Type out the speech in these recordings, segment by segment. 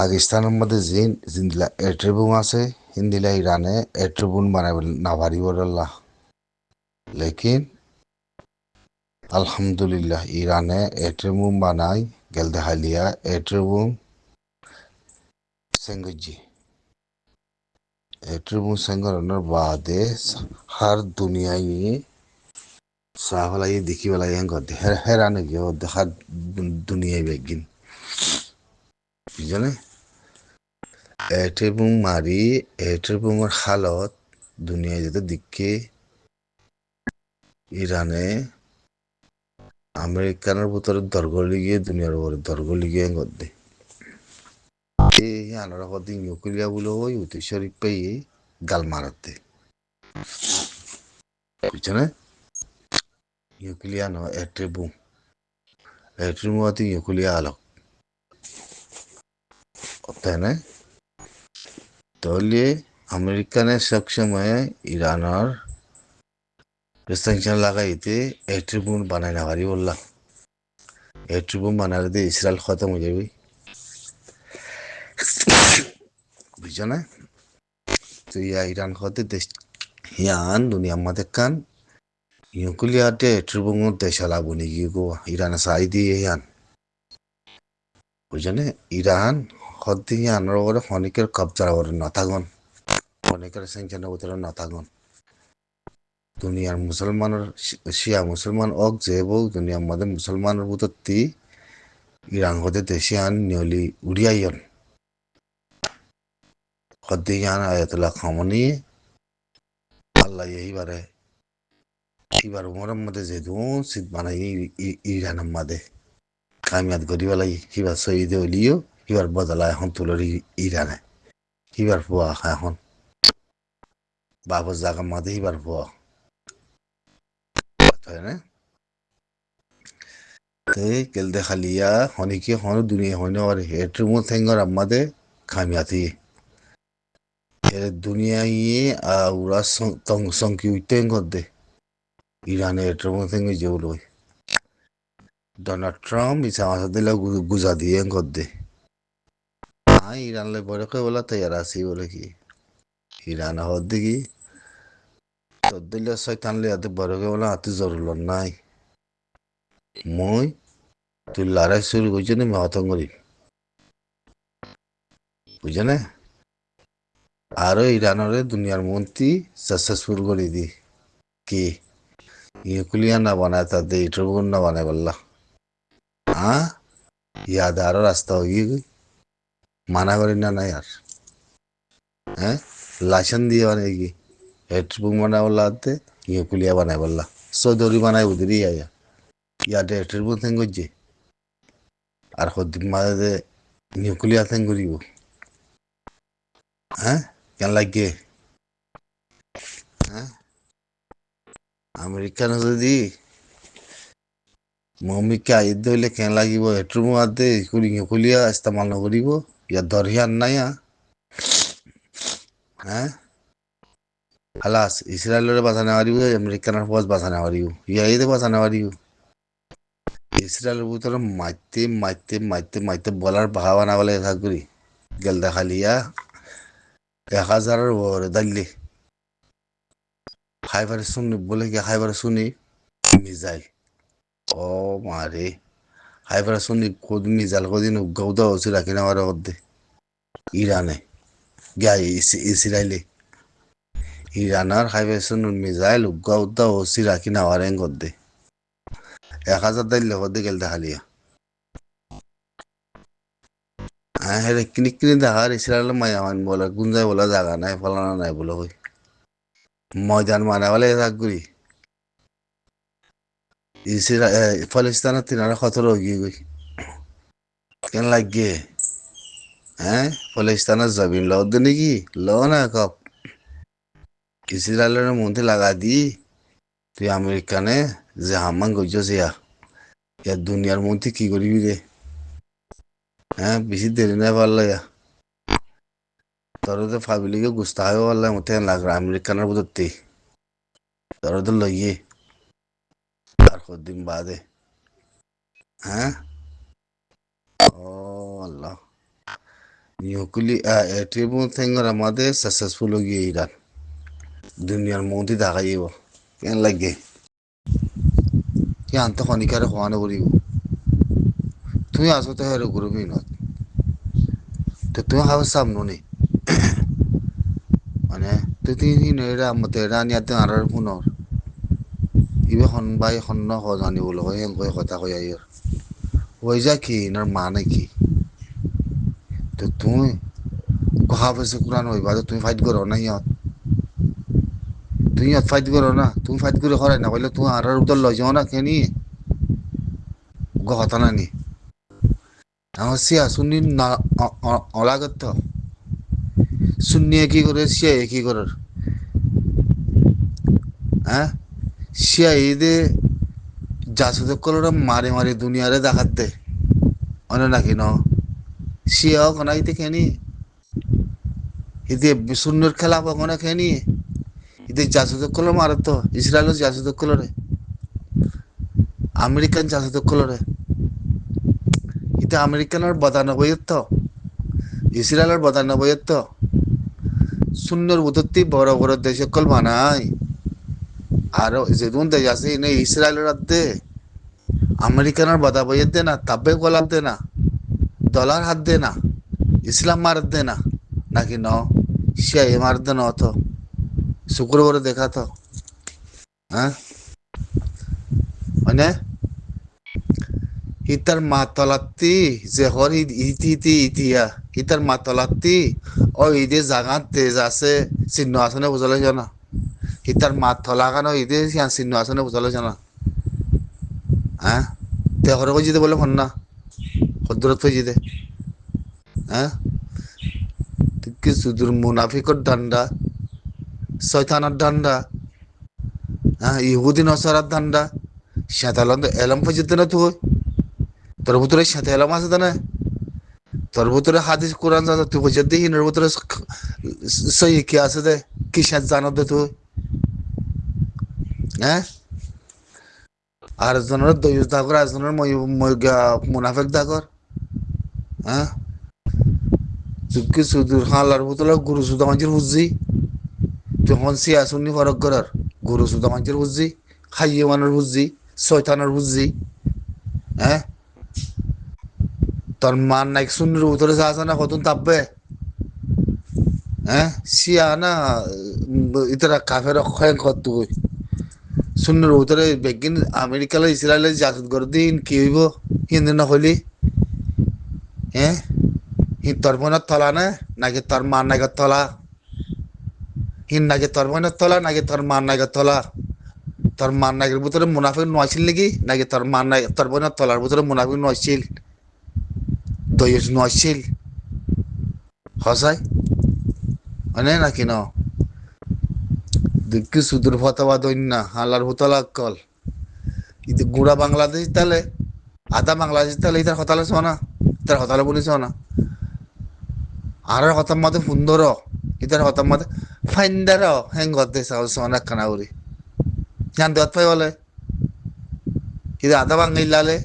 পাকিস্তানের মধ্যে জিন্দিলা এট্রিবুম আছে হিন্দিলা ইরানে এট্রিবুন বানাই না পারিব লেকিন আলহামদুলিল্লাহ ইরানে এট্রিবুম বানাই গেল দেখালিয়া এট্রিবুম সেঙ্গজি এট্রিবুম সেঙ্গরনের বাদে হার দুনিয়ায় সাহলাই দেখি বেলাই গদে হেরানে গিয়ে দেখার দুনিয়ায় বেগিন বুঝলে এট্রিবুম মারি এট্রিবুমের হালত দুনিয়ায় যেতে দিকে ইরানে আমেরিকানের ভিতরে দরগলি গিয়ে দুনিয়ার উপরে দরগলি গিয়ে গদে এই আনারা কদিন নিউক্লিয়া বলে ওই উতি শরীফ পেয়ে গাল মারাতে বুঝছে নিউক্লিয়া ন এট্রিবুম এট্রিবুম নিউক্লিয়া আলোক তাই না তাহলে আমেরিকানে সবসময় ইরানের রেস্ট্রিকশন লাগাইতে এট্রিবুম বানাই না পারি বললাম এট্রিবুম বানালে দিয়ে ইসরায়েল খতম হয়ে যাবে বুঝছো না তো ইরান খতে দেশ ইয়ান দুনিয়ার মধ্যে কান নিউক্লিয়ারতে এট্রিবুম দেশালা বনি গিয়ে গো ইরানে সাই দিয়ে ইয়ান বুঝছো না ইরান খতে ইয়ানোর ওপরে খনিকের কবজার ওপরে না থাকুন খনিকের স্যাংশনের ভিতরে না থাকুন দুনিয়ার মুসলমানের শিয়া মুসলমান অক যে বউ দুনিয়ার মধ্যে মুসলমানের ভিতরতি ইরান হতে দেশে আন নিয়লি উড়িয়াইয়ন হদ্দি ইয়ান আয়াতুল্লাহ খামনি আল্লাহ এইবার উমরের মধ্যে যে সিট বানাই ইরানের মধ্যে কামিয়াত গরিবালাই হিবার শহীদে হলিও হিবার বদলা এখন তুলর ইরানে হিবার পোয়া এখন বাবর জাগার মধ্যে হিবার পোয়া তাই না কেল দেখালিয়া হনিকে হন দুনিয়া হইন আর হেট্রুমো থেঙ্গর আমাদে খামিয়াতি এর দুনিয়া ইয়ে উরা সংকি উইতেন গদ্দে ইরানে হেট্রুমো থেঙ্গে যেগুলো ডোনাল্ড ট্রাম্প ইসা মাসা দিলে গুজা দিয়ে গদ্দে ইরানলে বড়কে বলা তৈয়ার আছি বলে কি ইরান হওয়ার দিকে তোর দিলে শয়তানলে হাতে বড়কে বলা হাতে জরুর নাই মই তুই লড়াই শুরু করছি না মহাতং করি বুঝে না আরো ইরানরে দুনিয়ার মন্ত্রী সাকসেসফুল করে দি কি নিউক্লিয়ার না বানায় তাদের ইট্রোবন না বানায় বললা হ্যাঁ ইয়াদ আরো রাস্তা হয়ে গই মানা করি না নাই আর হ্যাঁ লাইসেন্স দিয়ে বানাই কি হেট্রোবন বানায় বললা হাতে নিউক্লিয়ার বানায় বললা সৌদি বানায় উদিরি আয়া ইয়াদে হেট্রোবন থেন করছে আর হদ্দিন মাঝে নিউক্লিয়ার থেন করিব হ্যাঁ কেন লাগে হ্যাঁ আমেরিকান যদি মমিকে আইদ হইলে কেন লাগিব এট্রুম আদে নিউক্লিয়ার ইস্তেমাল নকরিব ইয়ার দরহিয়ান নাই হ্যাঁ হালাস ইসরায়েলের বাঁচানো পারিব আমেরিকানের ফৌজ বাঁচানো পারিব ইয়াইদে বাঁচানো পারিব ইসরায়েলের ভিতরে মাইতে মাইতে মাইতে মাইতে বলার ভাড়া বানাবলে থাকবি গেল দেখালিয়া 1000-এর ওরে দাইলে হাইবারে শুনি বলে কি হাইবারে শুনি মিসাইল ও মারে হাইবারে শুনি কোদ মিসাইল কদিন গৌদা হচ্ছে রাখি না আমার মধ্যে ইরানে গাই ইসরায়েলে ইরানের হাইবারে শুনি মিসাইল গৌদা হচ্ছে রাখি না আমার মধ্যে 1000 দাইলে হতে গেল দেখালিয়া হ্যাঁ হ্যাঁ কিনি কিনি দেখার ইসরায়েলের মায়ামান বলে গুঞ্জায় বলা জায়গা নাই ফলানা নাই বলে কই ময়দান মানে বলে থাকবি ফলিস্তানের তিনারা খতর গিয়ে গই কেন লাগে হ্যাঁ ফলিস্তানের জমিন লো দে নাকি লো না কপ ইসরায়েলের মধ্যে লাগা দি তুই আমেরিকানে যে হামান গইছ ইয়া দুনিয়ার মধ্যে কি করবি রে হ্যাঁ বেশি দেরি নাই পারলা ইয়া তোর তো ফাবিলিকে গুস্তা হয় পারলা মতে লাগা আমেরিকানের বুঝতে তোর তো লইয়ে আর কদিন বাদে হ্যাঁ ও আল্লাহ ট্রিবুন থেঙ্গর আমাদের সাকসেসফুল গিয়ে ইরান দুনিয়ার মধ্যে দেখাইব কেন লাগে কি আন্ত খনিকারে খোয়ানো করিব তুমি আসো তো হেরো গ্রুপই নত তো তুমি খাবার সামনো নি মানে তুই তিনি নেরা মতে রানি আতে আরার পুনর ইবে বাই ন জানিব লয় হেন কয় কথা কয় আইর ওই যা কি নার মানে কি তো তুমি কথা পাইছে কোরআন হইবা তো তুমি ফাইট করো না ইয়ত তুই ইয়ত ফাইট করো না তুমি ফাইট করে হরাই না কইলে তুমি আরার উদর লই যাও না কেনি কথা না নি আমার সিয়া শুনি না অলাগত শুনিয়ে কি করে সিয়া কি করে হ্যাঁ সিয়া ঈদে জাসুদ কলরা মারে মারে দুনিয়ারে দেখাত দে অনে নাকি ন সিয়া কোনাইতে কেনি ইদে সুন্নর খেলা পাবো কেনি ইদে জাসুদ কলর মারত ইসরায়েল জাসুদ কলরে আমেরিকান জাসুদ কলরে ইতে আমেরিকানের 92 তো ইসরায়েলের 92 তো শূন্যর উত্তরটি বড় বড় দেশ সকল বানায় আর যেমন দেশ আছে ইসরায়েলের হাতে আমেরিকানের 92 দে না তাবে গোলাপ দে না ডলার হাত দে না ইসলাম মার দে না নাকি ন শিয়া মার দে ন তো শুক্রবার দেখা তো হ্যাঁ মানে ইতার মাতলাত্তি যে হর ইতিয়া ইতার মাতলাত্তি ও ইদে জাগাত তেজ আছে চিহ্ন আছে না বুঝালে জানা ইতার মাতলা কেন ইদে চিহ্ন আছে না বুঝালে জানা হ্যাঁ তে হরে কই যেতে বলে ফোন না হদ্দুরত কই যেতে হ্যাঁ কি সুদূর মুনাফিকর ডান্ডা শয়তানার ডান্ডা হ্যাঁ ইহুদি নসারার ডান্ডা সাঁতালাম এলাম পর্যন্ত না তুই তোর ভিতরে সাথে এলাম আছে না তোর ভিতরে হাদিস কোরআন জানো তুই বুঝে দিই এর ভিতরে সই কি আছে দে কি সাথ জানো দে তুই হ্যাঁ আর জনের দয়ুস দাগর আর জনের মুনাফিক দাগর হ্যাঁ চুক্কি সুদূর হালার ভিতরে গুরু সুদা মাঝির বুঝছি তুই হনসি আসুনি ফরক করার গুরু সুদা মাঝির বুঝছি খাইয়ে মানের বুঝছি শয়তানের বুঝছি হ্যাঁ তোর মান নাইক শূন্যের উতরে যা আছে না কতক্ষণ তাপবে হ্যাঁ সিয়া না ইতারা কাফের অক্ষয় কত শূন্যের উতরে বেগিন আমেরিকালে ইসরায়েলে জাসুদ করে দিন কি হইব হিন্দু না হইলি হ্যাঁ হিন তোর বোনের তলা না নাকি তোর মার নাইকের তলা হিন নাকি তোর বোনের তলা নাকি তোর মার নাইকের তলা তোর মার নাইকের ভিতরে মুনাফিক নয়ছিল নাকি নাকি তোর মার নাই তোর বোনের তলার ভিতরে মুনাফিক নয়ছিল দয়স নয়ছিল হসাই মানে নাকি ন দেখি সুদূর ফতোয়া দৈন্য হালার হুতলা কল ইতে গুড়া বাংলাদেশ তাহলে আধা বাংলাদেশ তাহলে ইতার হতালে শোনা ইতার হতালে বলি শোনা আর হতার মাঝে সুন্দর ইতার হতার মাঝে ফাইন্দার হ্যাং করতে সোনা কানা উড়ি জান দেওয়াত পাই বলে ইতে আধা বাঙাইলালে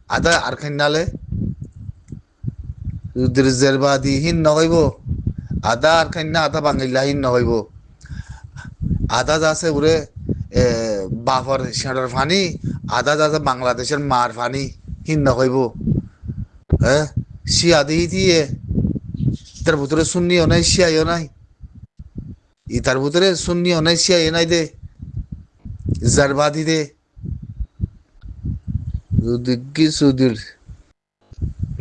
আধা আর খাইনালে জেরবাদি হিন নহইব আধা আর খাইনা আধা বাঙাইলা হিন নহইব আধা যাচ্ছে উড়ে বাফর সেঁড়ার ফানি আধা যাচ্ছে বাংলাদেশের মার ফানি হিন নহইব হ্যাঁ শিয়া দিহি দিয়ে তার ভিতরে শুননিও নাই শিয়াইও নাই তার ভিতরে শুননিও নাই শিয়াই নাই দে জারবাদি দে কি সুদূর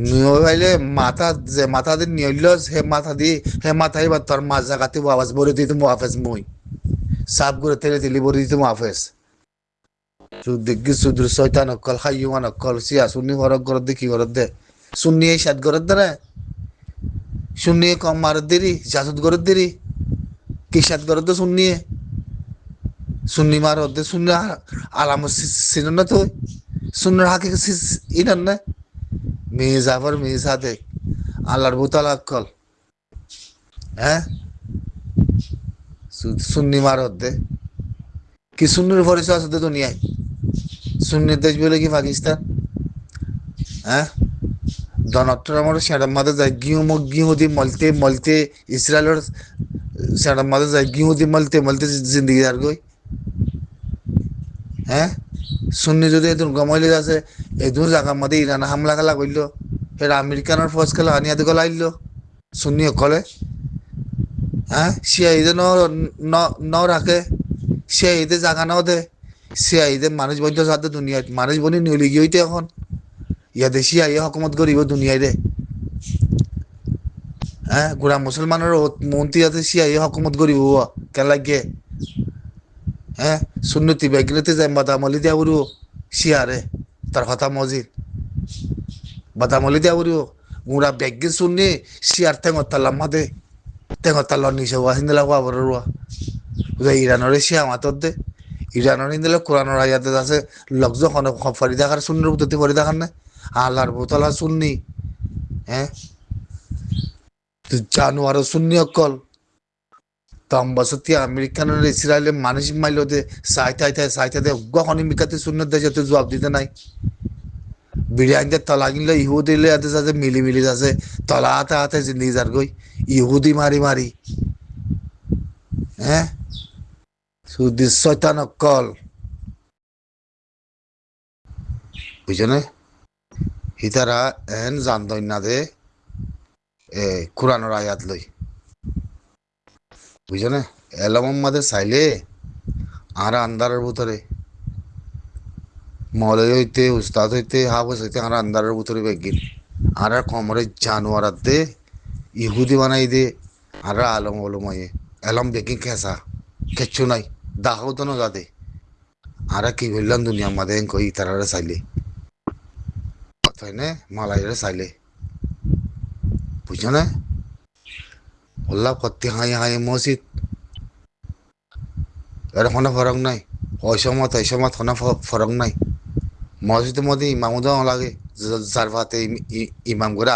নিয়ে মাথা যে মাথা দিয়ে নিয়ল হে মাথায় বা তোর মা জাগাতে আওয়াজ বলে দিত মুহাফেজ মই সাপ করে তেলে তেলি বলে দিত মুহাফেজ দেখি সুদূর শয়তান অকল খাইয়ান অকল সিয়া শুনি ঘরক ঘর দে কি ঘরত দে শুনি এই সাত ঘরত দে শুনি কম মারত দেরি জাসুদ ঘরত দেরি কি সাত ঘরত দে শুনি মারত দে শুনি আলাম চিন না তুই শুনার হাকে ইনান না মেয়ে জাফর মেয়ে সাথে আল্লাহর বুতাল অকল হ্যাঁ সুন্নি মারত দে কি সুন্নির পরিচয় আছে দুনিয়ায় সুন্নির দেশ বলে কি পাকিস্তান হ্যাঁ Donald Trump or Santa Mother the Giu di Malte Israel Santa Mother the Giu di Malte Zindi Argoi হ্যাঁ সুন্নি যদি এদুন গমাইলে আছে এদুন জাগা মধ্যে ইরান হামলা খেলা করল এটা আমেরিকানোর ফৌজ খেলা আনিয়াতে গলা আইল সুন্নি অকলে হ্যাঁ সিয়া ঈদে ন রাখে সিয়া ঈদে জাগা নাও দে সিয়া ঈদে মানুষ বন্ধ সাথে দুনিয়ায় মানুষ বনি নিলি গিয়েইতে এখন ইয়াদে সিয়া ইয়ে হকুমত করিব দুনিয়ায় রে হ্যাঁ গোড়া মুসলমানের মন্ত্রী আছে সিয়া ইয়ে হকুমত করিব কেন লাগে হ্যাঁ সুন্নতি বেগিলতে যায় বাদামলি দিয়া উড়ু শিয়ারে তার কথা মজিদ বাদামলি দিয়া উড়ু গুড়া বেগি শুননি শিয়ার টেঙতাল্লাম মাদে টেঙতাল্লার নিচে ওয়া হিন্দিলা হওয়া বড় রুয়া ইরানরে শিয়া মাতর দে ইরানের হিন্দিলা কোরআনের আয়াতে আছে লগ যখন ফরি দেখার শূন্যের বুততে ফরি দেখার না আল্লাহর বোতলা শুননি হ্যাঁ জানুয়ারও শুননি অকল তম্বাসতি আমেরিকানের ইসরায়েলে মানুষ মাইল দে সাইতে দে গখনি মিকাতে শূন্য দেশে তো জবাব দিতে নাই বিরিয়ানিতে তলা কিনলে ইহুদিলে আতে যাতে মিলি যাচ্ছে তলা হাতে জিন্দিগি যার গই ইহুদি মারি হ্যাঁ সুদি শয়তান অকল বুঝনে হিতারা এন জানতই না দে কোরআনের আয়াত লই বুঝনে এলম মাদে চাইলে আর আন্দারের ভিতরে মৌলবী হইতে উস্তাদ হইতে হাফেজ হইতে আর আন্দারের ভিতরে বেগিন আর কমরে জানোয়ার দে ইহুদি বানাই দে আর আলম আলমাইয়ে এলম বেগিন খেসা কিচ্ছু নাই দাহাও তো না যাতে আর কি বললাম দুনিয়া মাদে কই তারা চাইলে তাই না মালাইরে চাইলে বুঝছো না বললাম করতে হাই মসজিদ এর কোনো ফরক নাই ওই সময় কোনো ফরক নাই মসজিদের মধ্যে ইমামও দেওয়া লাগে যার ভাতে ইমাম করে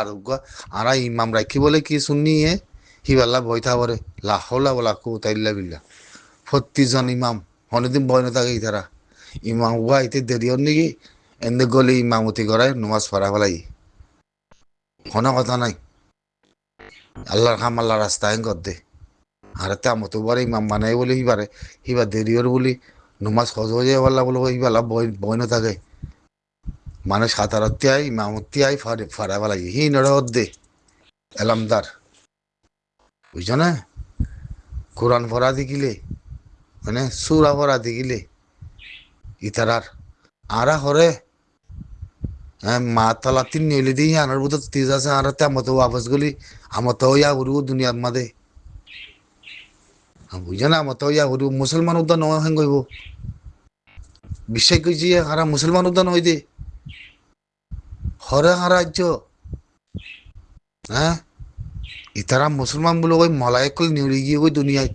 আর ইমাম রাখি বলে কি শুননি হিবাল্লা বই থাকবে লাহলা বলা কুতাইল্লা বিল্লা প্রতিজন ইমাম অনেকদিন বই না থাকে তারা ইমাম উহা আইতে দেরি হন নাকি এনে গলে ইমামতি করায় নমাজ পড়া ফেলাই কোনো কথা নাই আল্লাহর খাম আল্লাহ রাস্তায় কর দে আর তেমতো বারে ইমাম বানাই বলে হিবার দেরি হর বলি নমাজ সজ হয়ে যায় বললা বলে হিবাল্লা বই না থাকে মানুষ সাঁতারতে আই ইমামতি আই ফাড়া ফেলাই হি নড়ে দে এলামদার বুঝছো না কোরআন পড়া দেখিলে মানে সুরা পড়া দেখিলে ইতারার আরা হরে হ্যাঁ মা তলা তিন নিলে দিই আনার বুধ তিজ আছে আর তেমতো ওয়াপস গলি আমার তো ইয়া হরু দুনিয়ার মাদে বুঝে না আমার তো ইয়া হরু মুসলমান উদ্যান নয় হেন গইব বিশ্বাস করছি হারা মুসলমান উদ্যান হই দে হরে হারাজ্য হ্যাঁ ইতারা মুসলমান বলে ওই মলায়কল নিউড়ি গিয়ে ওই দুনিয়ায়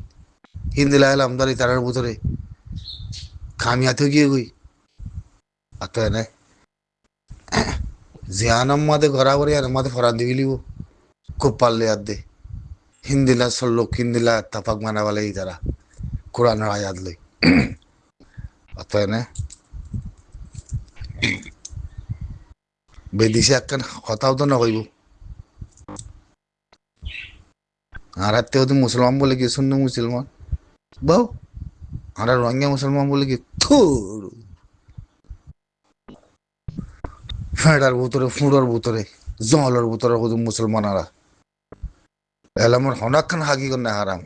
হিন্দিলা আমদার ইতারার ভিতরে খামিয়াতে গিয়ে গই আত এনে জিয়ানম মাদে ঘরাঘরি আর মাদে ফরান দিবিলিব খুব পারলে আর দে হিন্দিলা সল্লোক হিন্দিলা তাপাক মানাবালে ইতারা কোরআনের আয়াত লই আত এনে বেদিসে একখান কথাও তো নকইব আর হাতেও তো মুসলমান বলে কি শূন্য মুসলমান বাউ আর রোহিঙ্গা মুসলমান বলে কি থুর ফেডার ভিতরে ফুঁড়োর ভিতরে জঙ্গলের ভিতরে শুধু মুসলমানারা এলামর হনাক্ষণ হাকি করে না হারাম